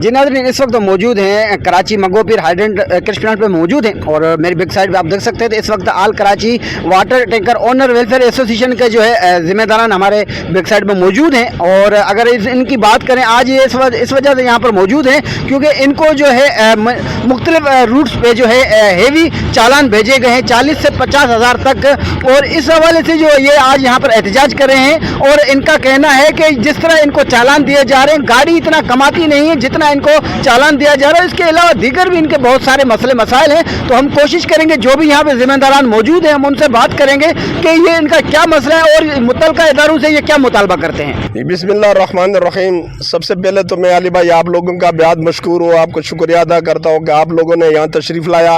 जी नाज़रीन, इस वक्त मौजूद हैं कराची मंगोपीर हाइड्रेंट कृषि प्लांट पे मौजूद हैं और मेरी बैक साइड पे आप देख सकते हैं तो इस वक्त all Karachi water tanker owner welfare association के जो है जिम्मेदारान हमारे बैक साइड पे मौजूद हैं। और अगर इनकी बात करें आज ये इस वजह से यहाँ पर मौजूद हैं क्योंकि इनको जो है मुख्तलिफ रूट्स पे जो है हेवी चालान भेजे गए हैं 40 से 50 हज़ार तक। और इस हवाले से जो ये आज यहाँ पर एहतजाज कर रहे हैं और इनका कहना है कि जिस तरह इनको चालान दिए जा रहे हैं, गाड़ी इतना कमाती नहीं है जितना इनको चालान दिया जा रहा है। इसके अलावा दीगर भी इनके बहुत सारे मसले मसाइल हैं। तो हम कोशिश करेंगे जो भी यहाँ पे जिम्मेदारान मौजूद हैं हम उनसे बात करेंगे कि ये इनका क्या मसला है और मुतल्लिका इदारों से ये क्या मुतालबा करते हैं। बिस्मिल्लाहिर्रहमानिर्रहीम। सबसे पहले तो मैं अली भाई आप लोगों का बेहद मशकूर हूँ, आपको शुक्रिया अदा करता हूँ कि आप लोगों ने यहाँ तशरीफ़ लाया।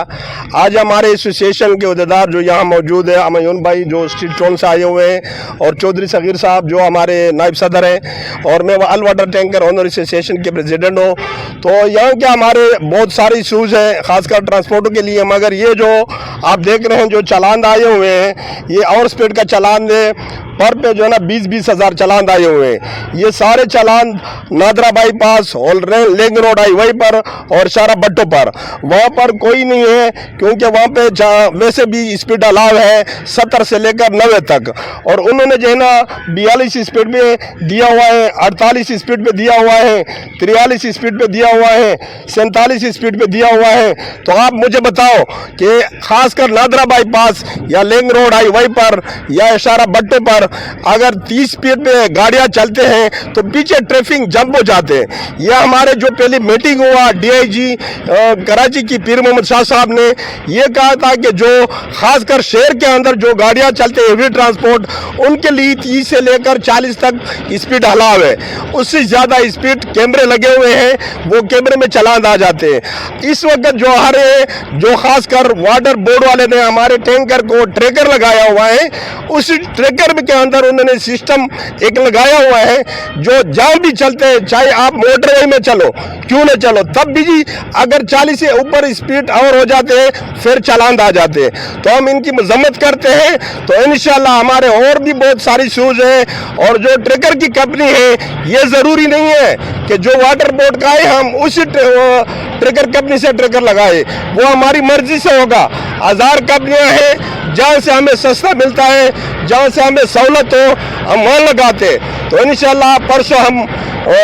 आज हमारे एसोसिएशन के अहदेदार जो यहाँ मौजूद है, अमयून भाई जो स्ट्रीट टोन से आए हुए हैं और चौधरी सगीर साहब जो हमारे नायब सदर हैं, और मैं अल वाटर टैंकर ओनर एसोसिएशन के प्रेसिडेंट हूँ। तो यहाँ के हमारे बहुत सारे इशूज़ हैं खासकर ट्रांसपोर्ट के लिए, मगर ये जो आप देख रहे हैं जो चालान आए हुए हैं ये और स्पीड का चालान पर पे जो है ना 20-20 हज़ार चालान आए हुए हैं। ये सारे चालान नादरा बाईपास और लेंग रोड हाईवे पर और शारा भट्टो पर, वहाँ पर कोई नहीं है क्योंकि वहाँ पे वैसे भी स्पीड अलाव है 70 से लेकर 90 तक। और उन्होंने जो है ना 42 स्पीड पे दिया हुआ है, 48 स्पीड पे दिया हुआ है, 43 स्पीड पे दिया हुआ है, 47 स्पीड पे दिया हुआ है। तो आप मुझे बताओ कि खासकर नादरा बाईपास या लेंग रोड हाईवे पर या इशारा भट्टे पर अगर 30 स्पीड पे गाड़ियां चलते हैं तो पीछे ट्रैफिक जंप हो जाते हैं। यह हमारे जो पहली मीटिंग हुआ डीआईजी कराची की पीर मोहम्मद शाह साहब ने यह कहा था कि जो खासकर शहर के अंदर जो गाड़ियां चलते हैं हेवी ट्रांसपोर्ट उनके लिए 30 से लेकर 40 तक स्पीड अलाव है। उससे ज़्यादा स्पीड कैमरे लगे हुए हैं, वो कैमरे में चालान आ जाते हैं। इस वक्त जो खासकर वाटर बोर्ड वाले ने हमारे टैंकर को ट्रैकर लगाया हुआ है, उस ट्रैकर के अंदर उन्होंने सिस्टम एक लगाया हुआ है जो जहाँ भी चलते हैं, चाहे आप मोटरवे में चलो क्यों न चलो, तब भी अगर 40 से ऊपर स्पीड और हो जाते हैं फिर चालान आ जाते हैं। तो हम इनकी मजम्मत करते हैं। तो इंशाल्लाह हमारे और भी बहुत सारी शूज है और जो ट्रैकर की कंपनी है ये ज़रूरी नहीं है कि जो वाटर बोर्ड का है हम उसी ट्रैकर कंपनी से ट्रैकर लगाए, वो हमारी मर्जी से होगा। हज़ार कंपनियां हैं जहाँ से हमें सस्ता मिलता है, जहाँ से हमें सहूलत हो हम वहाँ लगाते। तो इंशाल्लाह परसों हम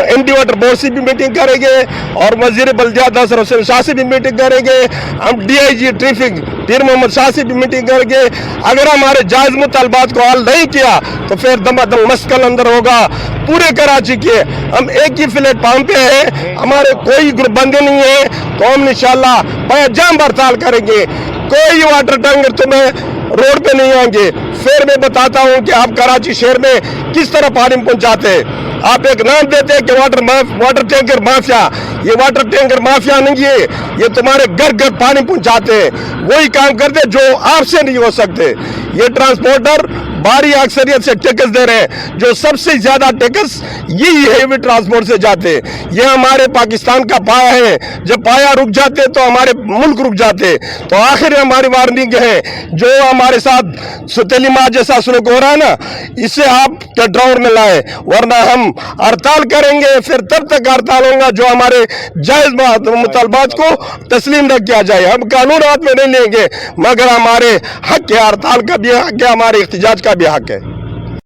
एमडी वाटर बोर्ड से भी मीटिंग करेंगे और वज़ीर बल्दियात नासिर हुसैन शाह से भी मीटिंग करेंगे, हम डीआईजी ट्रैफिक पीर मोहम्मद शाह से भी मीटिंग करेंगे। अगर हमारे जायज़ मुतालबात को हल नहीं किया तो फिर दमादम मस्कल अंदर होगा पूरे कराची के। हम एक ही प्लेटफार्म पे हैं, हमारे कोई ग्रुप बंदे नहीं है। तो हम इंशाल्लाह जाम हड़ताल करेंगे, कोई वाटर टैंकर तुम्हें रोड पे नहीं आएंगे। फिर मैं बताता हूँ कि आप कराची शहर में किस तरह पानी पहुँचाते हैं। आप एक नाम देते हैं कि वाटर टैंकर माफिया, ये वाटर टैंकर माफिया नहीं है, ये तुम्हारे घर घर पानी पहुँचाते हैं, वही काम करते जो आपसे नहीं हो सकते। ये ट्रांसपोर्टर भारी अक्सरियत से टैक्स दे रहे हैं, जो सबसे ज्यादा टैक्स यही हेवी ट्रांसपोर्ट से जाते हैं। ये हमारे पाकिस्तान का पाया है, जब पाया रुक जाते तो हमारे मुल्क रुक जाते। तो आखिर हमारी वार्निंग है, जो हमारे साथ सुतेली माँ जैसा सलूक हो रहा है ना, इससे आप कंट्रोल में लाए, वरना हम हड़ताल करेंगे। फिर तब तक हड़ताल होगा जो हमारे जायज मुतालबात को तस्लीम न किया जाए। हम कानून हाथ में नहीं लेंगे, मगर हमारे हक है, हड़ताल का भी हक है, हमारे एहतजाज का भी हक है।